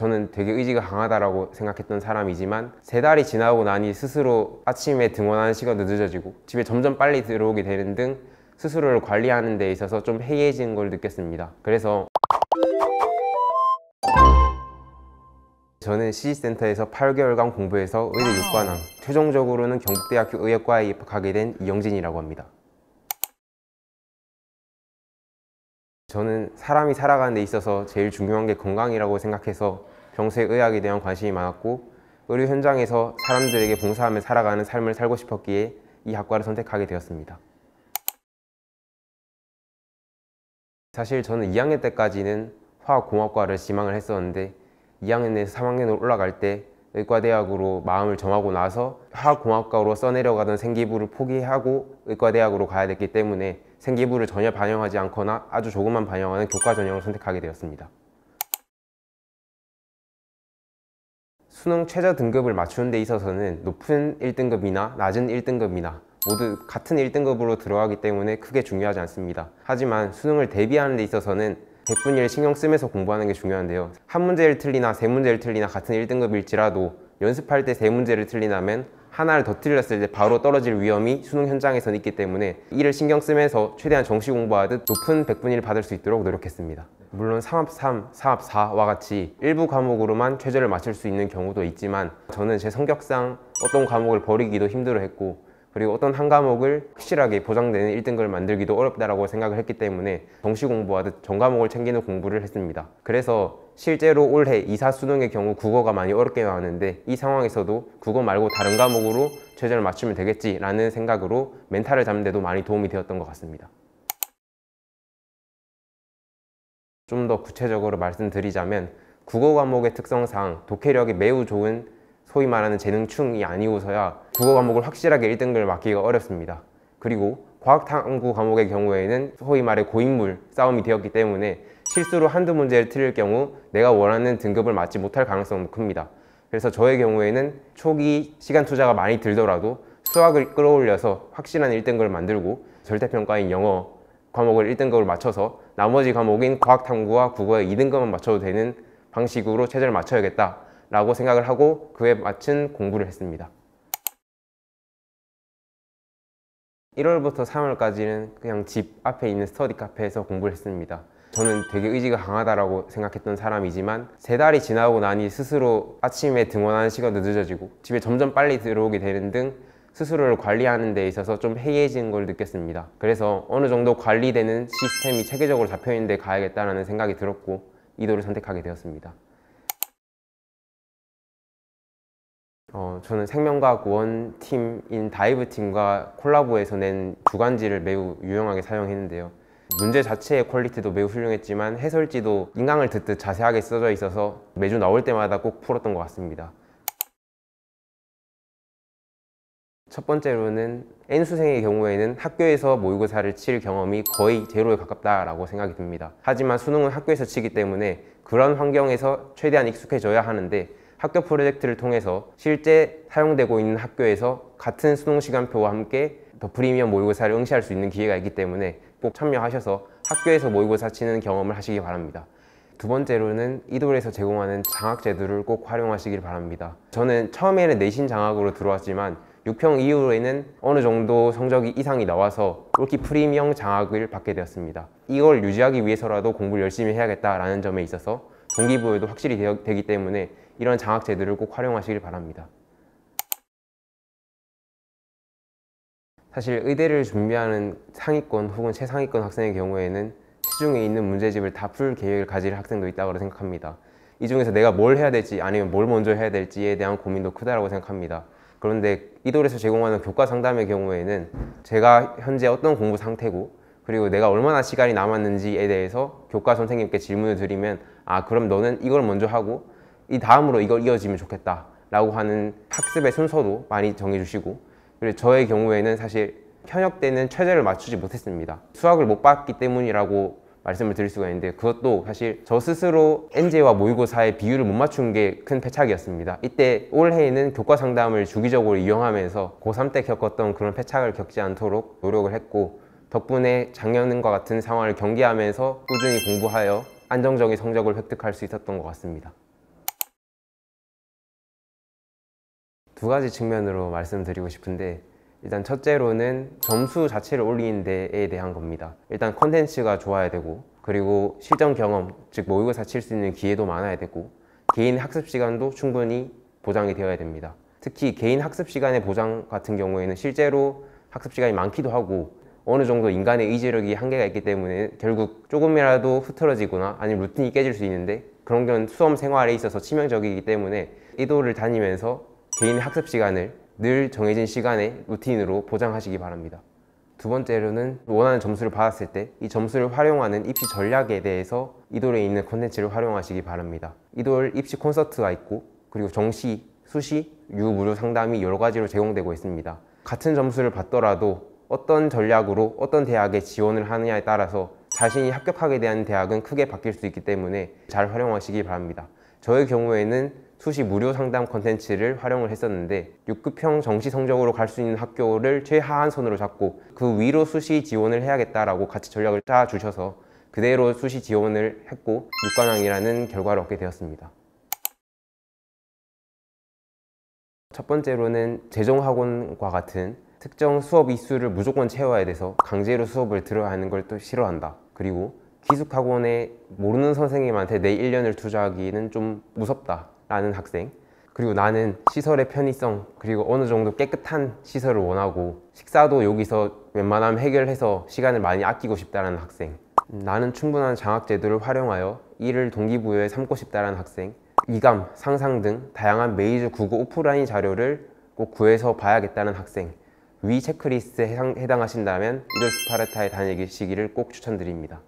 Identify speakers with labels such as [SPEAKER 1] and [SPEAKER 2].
[SPEAKER 1] 저는 되게 의지가 강하다라고 생각했던 사람이지만 3달이 지나고 나니 스스로 아침에 등원하는 시간도 늦어지고 집에 점점 빨리 들어오게 되는 등 스스로를 관리하는 데 있어서 좀 해이해진 걸 느꼈습니다. 그래서 저는 CG센터에서 8개월간 공부해서 의대 6관왕, 최종적으로는 경북대학교 의학과에 입학하게 된 이영진이라고 합니다. 저는 사람이 살아가는 데 있어서 제일 중요한 게 건강이라고 생각해서 평소에 의학에 대한 관심이 많았고 의료 현장에서 사람들에게 봉사하며 살아가는 삶을 살고 싶었기에 이 학과를 선택하게 되었습니다. 사실 저는 2학년 때까지는 화학공학과를 지망을 했었는데 2학년에서 3학년으로 올라갈 때 의과대학으로 마음을 정하고 나서 화학공학과로 써내려가던 생기부를 포기하고 의과대학으로 가야 됐기 때문에 생기부를 전혀 반영하지 않거나 아주 조금만 반영하는 교과 전형을 선택하게 되었습니다. 수능 최저 등급을 맞추는 데 있어서는 높은 1등급이나 낮은 1등급이나 모두 같은 1등급으로 들어가기 때문에 크게 중요하지 않습니다. 하지만 수능을 대비하는 데 있어서는 100분위 1을 신경 쓰면서 공부하는 게 중요한데요. 한 문제를 틀리나 3문제를 틀리나 같은 1등급일지라도 연습할 때 3문제를 틀리나면 하나를 더 틀렸을 때 바로 떨어질 위험이 수능 현장에서는 있기 때문에 이를 신경 쓰면서 최대한 정시 공부하듯 높은 100분위를 받을 수 있도록 노력했습니다. 물론 상합 3, 상합 4와 같이 일부 과목으로만 최저를 맞출 수 있는 경우도 있지만 저는 제 성격상 어떤 과목을 버리기도 힘들어했고 그리고 어떤 한 과목을 확실하게 보장되는 1등급을 만들기도 어렵다고 생각을 했기 때문에 정시 공부하듯 전 과목을 챙기는 공부를 했습니다. 그래서 실제로 올해 2사 수능의 경우 국어가 많이 어렵게 나왔는데 이 상황에서도 국어 말고 다른 과목으로 최저를 맞추면 되겠지라는 생각으로 멘탈을 잡는 데도 많이 도움이 되었던 것 같습니다. 좀 더 구체적으로 말씀드리자면 국어 과목의 특성상 독해력이 매우 좋은 소위 말하는 재능충이 아니고서야 국어 과목을 확실하게 1등급을 맞기가 어렵습니다. 그리고 과학탐구 과목의 경우에는 소위 말해 고인물 싸움이 되었기 때문에 실수로 한두 문제를 틀릴 경우 내가 원하는 등급을 맞지 못할 가능성도 큽니다. 그래서 저의 경우에는 초기 시간 투자가 많이 들더라도 수학을 끌어올려서 확실한 1등급을 만들고 절대평가인 영어 과목을 1등급을 맞춰서 나머지 과목인 과학탐구와 국어에 2등급만 맞춰도 되는 방식으로 최저를 맞춰야겠다 라고 생각을 하고 그에 맞춘 공부를 했습니다. 1월부터 3월까지는 그냥 집 앞에 있는 스터디 카페에서 공부를 했습니다. 저는 되게 의지가 강하다고 생각했던 사람이지만 3달이 지나고 나니 스스로 아침에 등원하는 시간도 늦어지고 집에 점점 빨리 들어오게 되는 등 스스로를 관리하는 데 있어서 좀 해이해진 걸 느꼈습니다. 그래서 어느 정도 관리되는 시스템이 체계적으로 잡혀있는 데 가야겠다는 생각이 들었고 이도를 선택하게 되었습니다. 저는 생명과학 원팀인 다이브팀과 콜라보해서 낸 주간지를 매우 유용하게 사용했는데요. 문제 자체의 퀄리티도 매우 훌륭했지만 해설지도 인강을 듣듯 자세하게 써져 있어서 매주 나올 때마다 꼭 풀었던 것 같습니다. 첫 번째로는 N수생의 경우에는 학교에서 모의고사를 칠 경험이 거의 제로에 가깝다라고 생각이 듭니다. 하지만 수능은 학교에서 치기 때문에 그런 환경에서 최대한 익숙해져야 하는데 학교 프로젝트를 통해서 실제 사용되고 있는 학교에서 같은 수능 시간표와 함께 더 프리미엄 모의고사를 응시할 수 있는 기회가 있기 때문에 꼭 참여하셔서 학교에서 모의고사 치는 경험을 하시기 바랍니다. 두 번째로는 이돌에서 제공하는 장학 제도를 꼭 활용하시길 바랍니다. 저는 처음에는 내신 장학으로 들어왔지만 6평 이후에는 어느 정도 성적이 이상이 나와서 꼴키 프리미엄 장학을 받게 되었습니다. 이걸 유지하기 위해서라도 공부를 열심히 해야겠다라는 점에 있어서 동기부여도 확실히 되기 때문에 이런 장학 제도를 꼭 활용하시길 바랍니다. 사실 의대를 준비하는 상위권 혹은 최상위권 학생의 경우에는 시중에 있는 문제집을 다 풀 계획을 가질 학생도 있다고 생각합니다. 이 중에서 내가 뭘 해야 될지 아니면 뭘 먼저 해야 될지에 대한 고민도 크다고 생각합니다. 그런데 이돌에서 제공하는 교과 상담의 경우에는 제가 현재 어떤 공부 상태고 그리고 내가 얼마나 시간이 남았는지에 대해서 교과 선생님께 질문을 드리면 그럼 너는 이걸 먼저 하고 이 다음으로 이걸 이어지면 좋겠다 라고 하는 학습의 순서도 많이 정해주시고 그리고 저의 경우에는 사실 현역 때는 최저를 맞추지 못했습니다. 수학을 못 봤기 때문이라고 말씀을 드릴 수가 있는데 그것도 사실 저 스스로 엔제와 모의고사의 비율을 못 맞춘 게 큰 패착이었습니다. 이때 올해에는 교과 상담을 주기적으로 이용하면서 고3 때 겪었던 그런 패착을 겪지 않도록 노력을 했고 덕분에 작년과 같은 상황을 경계하면서 꾸준히 공부하여 안정적인 성적을 획득할 수 있었던 것 같습니다. 두 가지 측면으로 말씀드리고 싶은데, 일단 첫째로는 점수 자체를 올리는 데에 대한 겁니다. 일단 컨텐츠가 좋아야 되고, 그리고 실전 경험, 즉 모의고사 칠 수 있는 기회도 많아야 되고, 개인 학습 시간도 충분히 보장이 되어야 됩니다. 특히 개인 학습 시간의 보장 같은 경우에는 실제로 학습 시간이 많기도 하고 어느 정도 인간의 의지력이 한계가 있기 때문에 결국 조금이라도 흐트러지거나 아니면 루틴이 깨질 수 있는데, 그런 건 수험 생활에 있어서 치명적이기 때문에 이도를 다니면서 개인의 학습 시간을 늘 정해진 시간에 루틴으로 보장하시기 바랍니다. 두 번째로는 원하는 점수를 받았을 때 이 점수를 활용하는 입시 전략에 대해서 이돌에 있는 콘텐츠를 활용하시기 바랍니다. 이돌 입시 콘서트가 있고, 그리고 정시, 수시, 유무료 상담이 여러 가지로 제공되고 있습니다. 같은 점수를 받더라도 어떤 전략으로 어떤 대학에 지원을 하느냐에 따라서 자신이 합격하게 되는 대학은 크게 바뀔 수 있기 때문에 잘 활용하시기 바랍니다. 저의 경우에는 수시 무료 상담 콘텐츠를 활용을 했었는데 6급형 정시 성적으로 갈 수 있는 학교를 최하한선으로 잡고 그 위로 수시 지원을 해야겠다라고 같이 전략을 짜 주셔서 그대로 수시 지원을 했고 6관왕이라는 결과를 얻게 되었습니다. 첫 번째로는 재정학원과 같은 특정 수업 이수를 무조건 채워야 돼서 강제로 수업을 들어야 하는 걸 또 싫어한다. 그리고 기숙학원에 모르는 선생님한테 내 1년을 투자하기는 좀 무섭다 라는 학생, 그리고 나는 시설의 편의성 그리고 어느 정도 깨끗한 시설을 원하고 식사도 여기서 웬만하면 해결해서 시간을 많이 아끼고 싶다는 학생, 나는 충분한 장학 제도를 활용하여 이를 동기부여에 삼고 싶다는 학생, 이감, 상상 등 다양한 메이저 국어 오프라인 자료를 꼭 구해서 봐야겠다는 학생, 위 체크리스트에 해당하신다면 이돌 스파르타에 다니시기를 꼭 추천드립니다.